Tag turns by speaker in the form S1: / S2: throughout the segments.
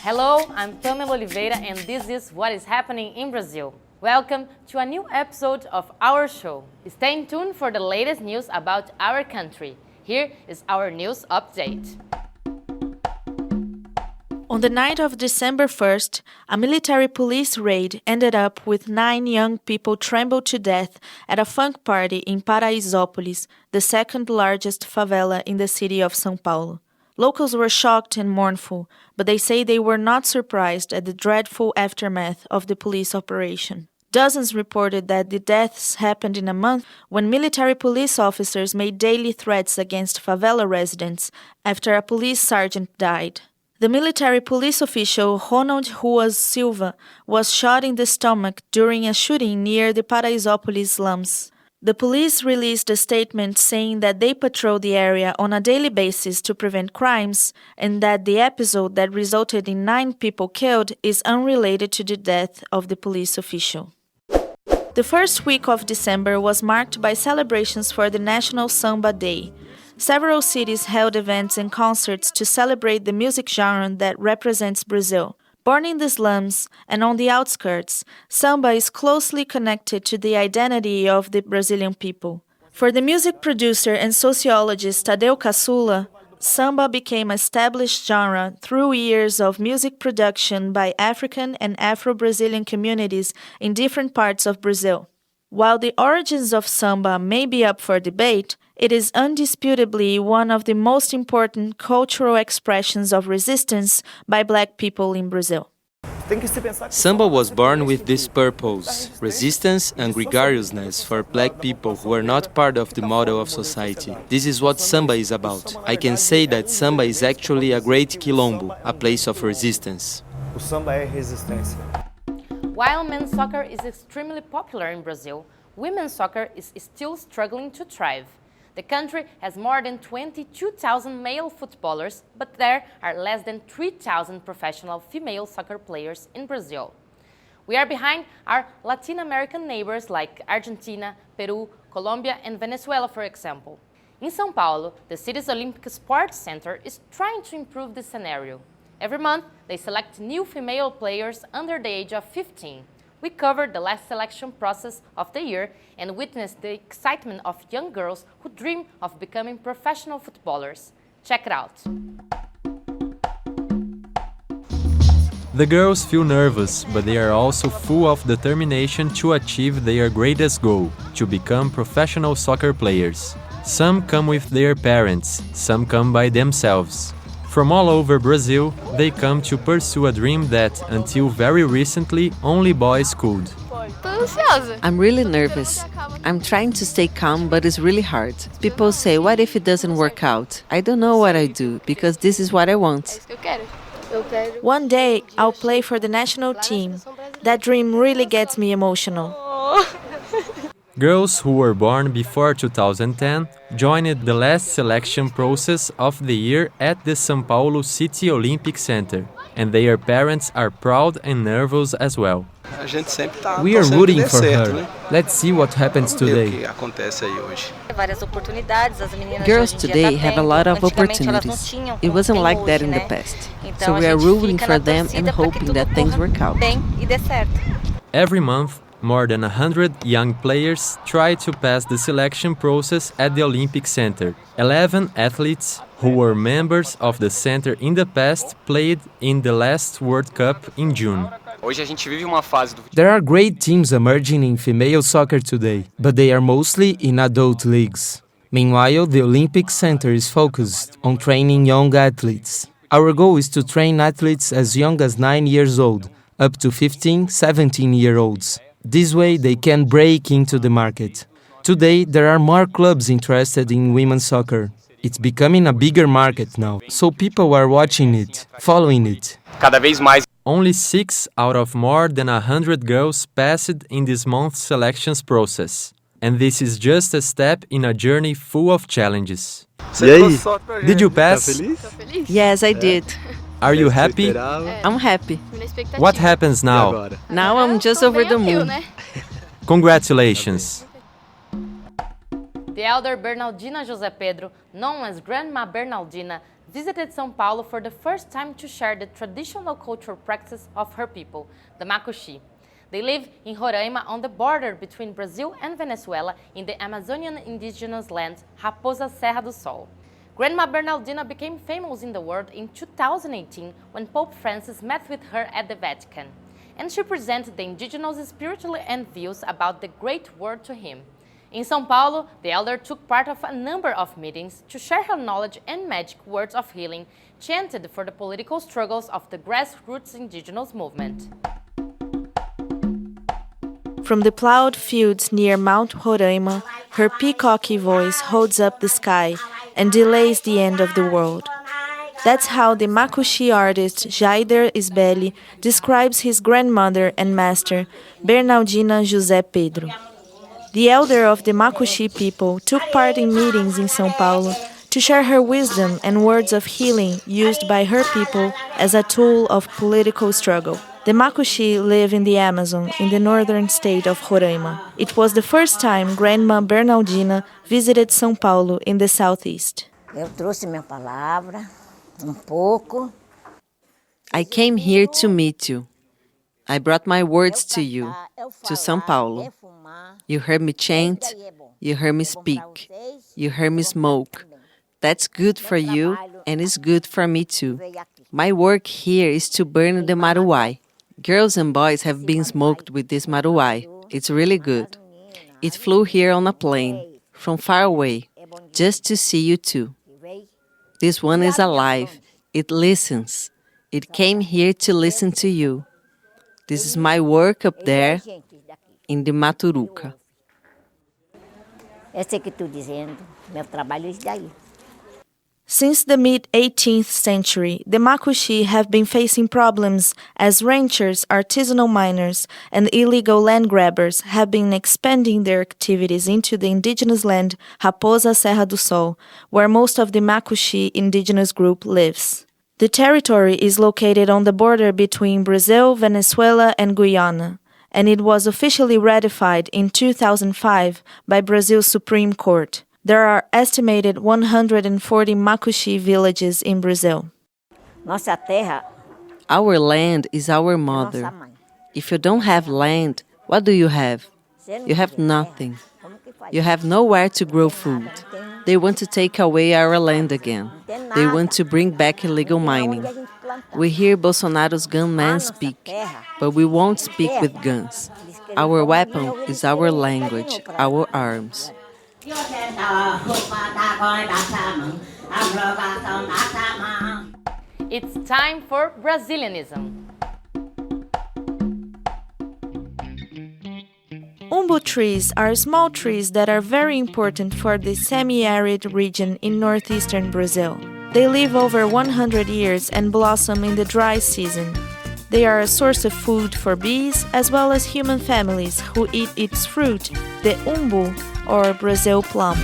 S1: Hello, I'm Pamela Oliveira and this is What is Happening in Brazil. Welcome to a new episode of our show. Stay tuned for the latest news about our country. Here is our news update.
S2: On the night of December 1st, a military police raid ended up with 9 young people trampled to death at a funk party in Paraisópolis, the second largest favela in the city of São Paulo. Locals were shocked and mournful, but they say they were not surprised at the dreadful aftermath of the police operation. Dozens reported that the deaths happened in a month when military police officers made daily threats against favela residents after a police sergeant died. The military police official Ronald Ruas Silva was shot in the stomach during a shooting near the Paraisópolis slums. The police released a statement saying that they patrol the area on a daily basis to prevent crimes and that the episode that resulted in 9 people killed is unrelated to the death of the police official. The first week of December was marked by celebrations for the National Samba Day. Several cities held events and concerts to celebrate the music genre that represents Brazil. Born in the slums and on the outskirts, samba is closely connected to the identity of the Brazilian people. For the music producer and sociologist Tadeu Caçula, samba became an established genre through years of music production by African and Afro-Brazilian communities in different parts of Brazil. While the origins of samba may be up for debate, it is undisputably one of the most important cultural expressions of resistance by Black people in Brazil.
S3: Samba was born with this purpose, resistance and gregariousness for Black people who are not part of the model of society. This is what Samba is about. I can say that Samba is actually a great quilombo, a place of resistance.
S4: O samba é resistência.
S1: While men's soccer is extremely popular in Brazil, women's soccer is still struggling to thrive. The country has more than 22,000 male footballers, but there are less than 3,000 professional female soccer players in Brazil. We are behind our Latin American neighbors like Argentina, Peru, Colombia and Venezuela, for example. In São Paulo, the city's Olympic Sports Center is trying to improve this scenario. Every month, they select new female players under the age of 15. We covered the last selection process of the year and witnessed the excitement of young girls who dream of becoming professional footballers. Check it out.
S5: The girls feel nervous, but they are also full of determination to achieve their greatest goal, to become professional soccer players. Some come with their parents, some come by themselves. From all over Brazil, they come to pursue a dream that, until very recently, only boys could.
S6: I'm really nervous. I'm trying to stay calm, but it's really hard. People say, what if it doesn't work out? I don't know what I do, because this is what I want.
S2: One day, I'll play for the national team. That dream really gets me emotional.
S5: Girls who were born before 2010 joined the last selection process of the year at the São Paulo City Olympic Center, and their parents are proud and nervous as well.
S7: We are rooting for her. Let's see what happens today.
S6: Girls today have a lot of opportunities. It wasn't like that in the past. So we are rooting for them and hoping that things work out.
S5: Every month, more than 100 young players try to pass the selection process at the Olympic Center. 11 athletes who were members of the center in the past played in the last World Cup in June.
S7: There are great teams emerging in female soccer today, but they are mostly in adult leagues. Meanwhile, the Olympic Center is focused on training young athletes. Our goal is to train athletes as young as 9 years old, up to 15, 17-year-olds. This way, they can break into the market. Today, there are more clubs interested in women's soccer. It's becoming a bigger market now, so people are watching it, following it.
S5: Only 6 out of more than 100 girls passed in this month's selections process. And this is just a step in a journey full of challenges.
S7: E aí?
S5: Did you pass?
S6: Yes, I did.
S5: Are you happy?
S6: I'm happy.
S5: What happens now?
S6: Now I'm just over the moon.
S5: Congratulations.
S1: The elder Bernaldina José Pedro, known as Grandma Bernaldina, visited São Paulo for the first time to share the traditional cultural practices of her people, the Macuxi. They live in Roraima on the border between Brazil and Venezuela in the Amazonian indigenous land, Raposa Serra do Sol. Grandma Bernaldina became famous in the world in 2018 when Pope Francis met with her at the Vatican, and she presented the indigenous spirituality and views about the great world to him. In São Paulo, the elder took part of a number of meetings to share her knowledge and magic words of healing chanted for the political struggles of the grassroots indigenous movement.
S2: From the plowed fields near Mount Roraima, her peacocky voice holds up the sky and delays the end of the world. That's how the Macuxi artist Jaider Isbelli describes his grandmother and master, Bernaldina José Pedro. The elder of the Macuxi people took part in meetings in São Paulo to share her wisdom and words of healing used by her people as a tool of political struggle. The Macuxi live in the Amazon, in the northern state of Roraima. It was the first time Grandma Bernaldina visited São Paulo in the southeast.
S8: Eu trouxe minha palavra, pouco.
S6: I came here to meet you. I brought my words to you, to São Paulo. You heard me chant, you heard me speak, you heard me smoke. That's good for you, and it's good for me too. My work here is to burn the maruai. Girls and boys have been smoked with this maruai. It's really good. It flew here on a plane, from far away, just to see you too. This one is alive. It listens. It came here to listen to you. This is my work up there in the Maturuca.
S8: Essa que estou dizendo, meu trabalho é isso daí.
S2: Since the mid-18th century, the Macuxi have been facing problems as ranchers, artisanal miners, and illegal land grabbers have been expanding their activities into the indigenous land Raposa Serra do Sol, where most of the Macuxi indigenous group lives. The territory is located on the border between Brazil, Venezuela, and Guyana, and it was officially ratified in 2005 by Brazil's Supreme Court. There are estimated 140 Macuxi villages in Brazil.
S8: Nossa terra,
S6: Our land is our mother. If you don't have land, what do you have? You have nothing. You have nowhere to grow food. They want to take away our land again. They want to bring back illegal mining. We hear Bolsonaro's gunmen speak, but we won't speak with guns. Our weapon is our language, our arms.
S1: It's time for Brazilianism.
S2: Umbu trees are small trees that are very important for the semi-arid region in northeastern Brazil. They live over 100 years and blossom in the dry season. They are a source of food for bees as well as human families who eat its fruit, the umbu or Brazil plum.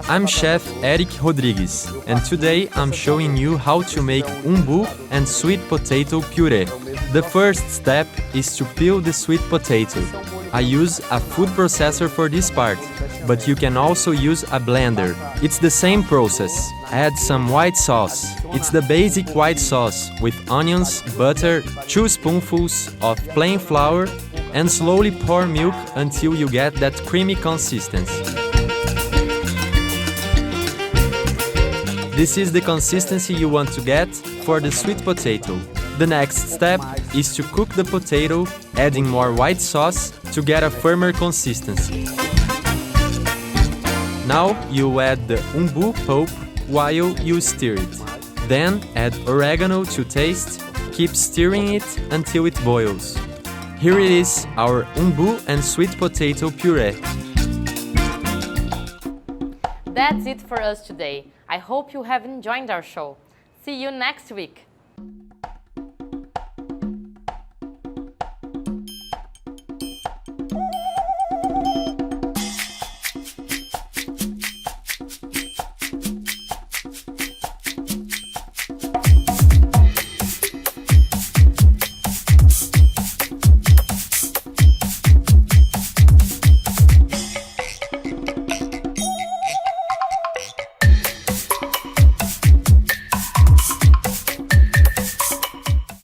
S5: I'm Chef Eric Rodrigues, and today I'm showing you how to make umbu and sweet potato puree. The first step is to peel the sweet potato. I use a food processor for this part, but you can also use a blender. It's the same process. Add some white sauce. It's the basic white sauce with onions, butter, 2 spoonfuls of plain flour, and slowly pour milk until you get that creamy consistency. This is the consistency you want to get for the sweet potato. The next step is to cook the potato, adding more white sauce to get a firmer consistency. Now you add the umbu pulp while you stir it. Then add oregano to taste, keep stirring it until it boils. Here it is, our umbu and sweet potato puree.
S1: That's it for us today. I hope you have enjoyed our show. See you next week.